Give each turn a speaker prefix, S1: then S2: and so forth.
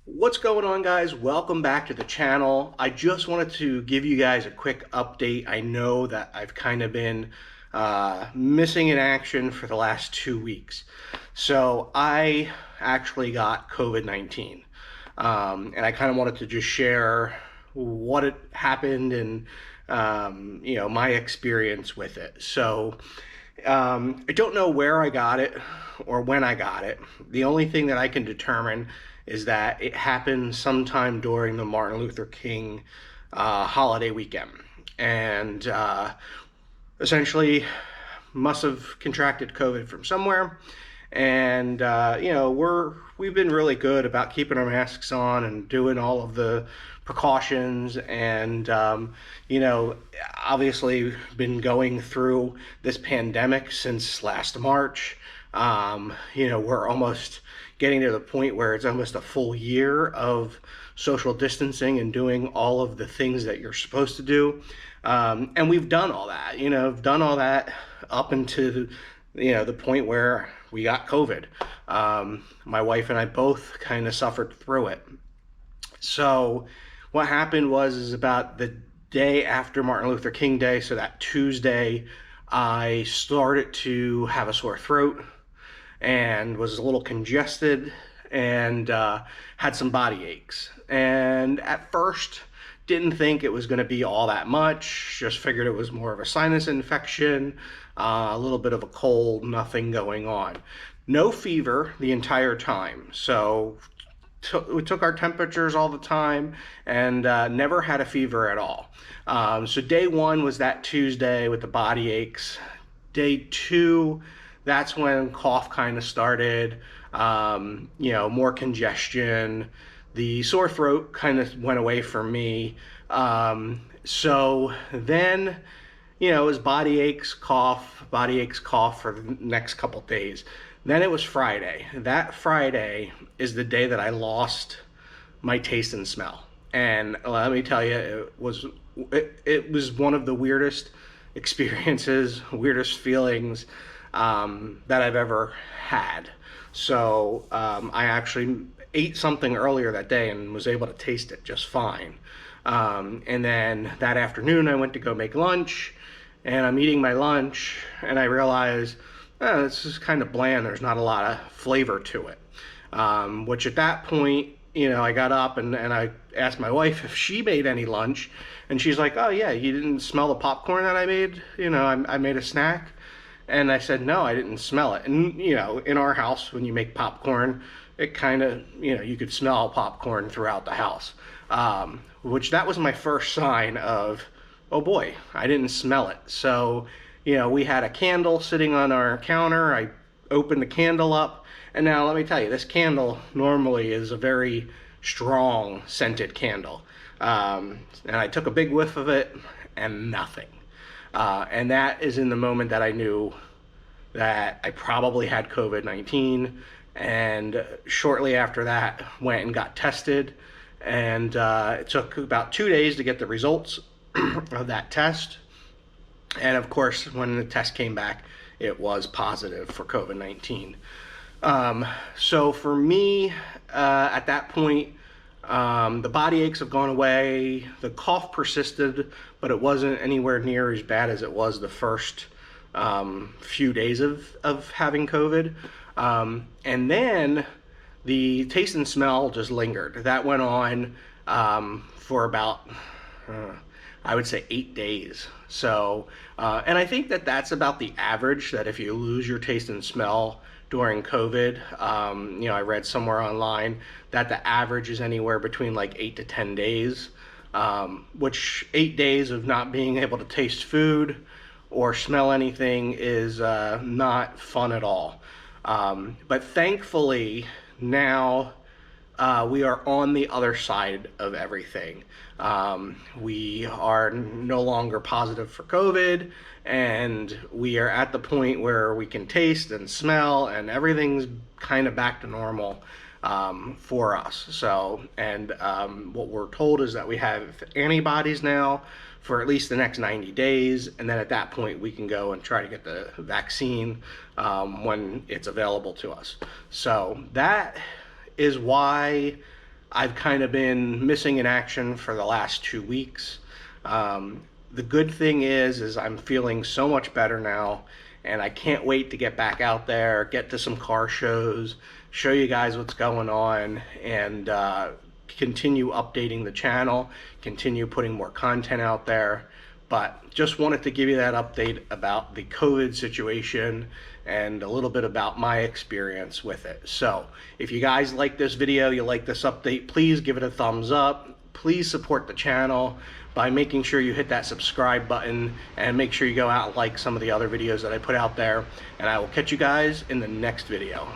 S1: What's going on, guys? Welcome back to the channel. I just wanted to give you guys a quick update. I know that I've kind of been missing in action for the last 2 weeks. So I actually got COVID-19. And I kind of wanted to just share what had happened and my experience with it. So I don't know where I got it or when I got it. The only thing that I can determine is that it happened sometime during the Martin Luther King holiday weekend. And essentially must have contracted COVID from somewhere. And we've been really good about keeping our masks on and doing all of the precautions, and obviously been going through this pandemic since last March. We're almost getting to the point where it's almost a full year of social distancing and doing all of the things that you're supposed to do. And we've done all that, done all that up into the point where we got COVID. My wife and I both kind of suffered through it. So what happened is about the day after Martin Luther King Day, so that Tuesday, I started to have a sore throat and was a little congested and had some body aches. And at first, didn't think it was going to be all that much, just figured it was more of a sinus infection, a little bit of a cold, nothing going on. No fever the entire time. So we took our temperatures all the time and never had a fever at all. So day one was that Tuesday with the body aches. Day two, that's when cough kind of started, more congestion. The sore throat kind of went away from me. So then, it was body aches, cough for the next couple days. Then it was Friday. That Friday is the day that I lost my taste and smell. And let me tell you, it was one of the weirdest experiences, weirdest feelings that I've ever had. So I actually ate something earlier that day and was able to taste it just fine. And then that afternoon I went to go make lunch, and I'm eating my lunch and I realized, this is kind of bland. There's not a lot of flavor to it. Which at that point, I got up and I asked my wife if she made any lunch, and she's like, oh yeah, you didn't smell the popcorn that I made? I made a snack. And I said, no, I didn't smell it. And, in our house, when you make popcorn, it kind of, you could smell popcorn throughout the house. Which that was my first sign of, oh boy, I didn't smell it. So, we had a candle sitting on our counter. I opened the candle up. And now let me tell you, this candle normally is a very strong scented candle. And I took a big whiff of it and nothing. And that is in the moment that I knew that I probably had COVID-19. And shortly after that, went and got tested. And it took about 2 days to get the results of that test. And of course, when the test came back, it was positive for COVID-19. So for me, at that point, the body aches have gone away. The cough persisted, but it wasn't anywhere near as bad as it was the first few days of having COVID. And then the taste and smell just lingered. That went on for about, I would say, 8 days. So, and I think that that's about the average, that if you lose your taste and smell during COVID, I read somewhere online that the average is anywhere between like 8 to 10 days, which 8 days of not being able to taste food or smell anything is not fun at all. But thankfully now we are on the other side of everything. We are no longer positive for COVID, and we are at the point where we can taste and smell, and everything's kind of back to normal for us. So, and what we're told is that we have antibodies now for at least the next 90 days, and then at that point we can go and try to get the vaccine when it's available to us. So that is why I've kind of been missing in action for the last 2 weeks. The good thing is I'm feeling so much better now, and I can't wait to get back out there, get to some car shows, show you guys what's going on, and continue updating the channel, continue putting more content out there. But just wanted to give you that update about the COVID situation and a little bit about my experience with it. So if you guys like this video, you like this update, please give it a thumbs up. Please support the channel by making sure you hit that subscribe button, and make sure you go out and like some of the other videos that I put out there. And I will catch you guys in the next video.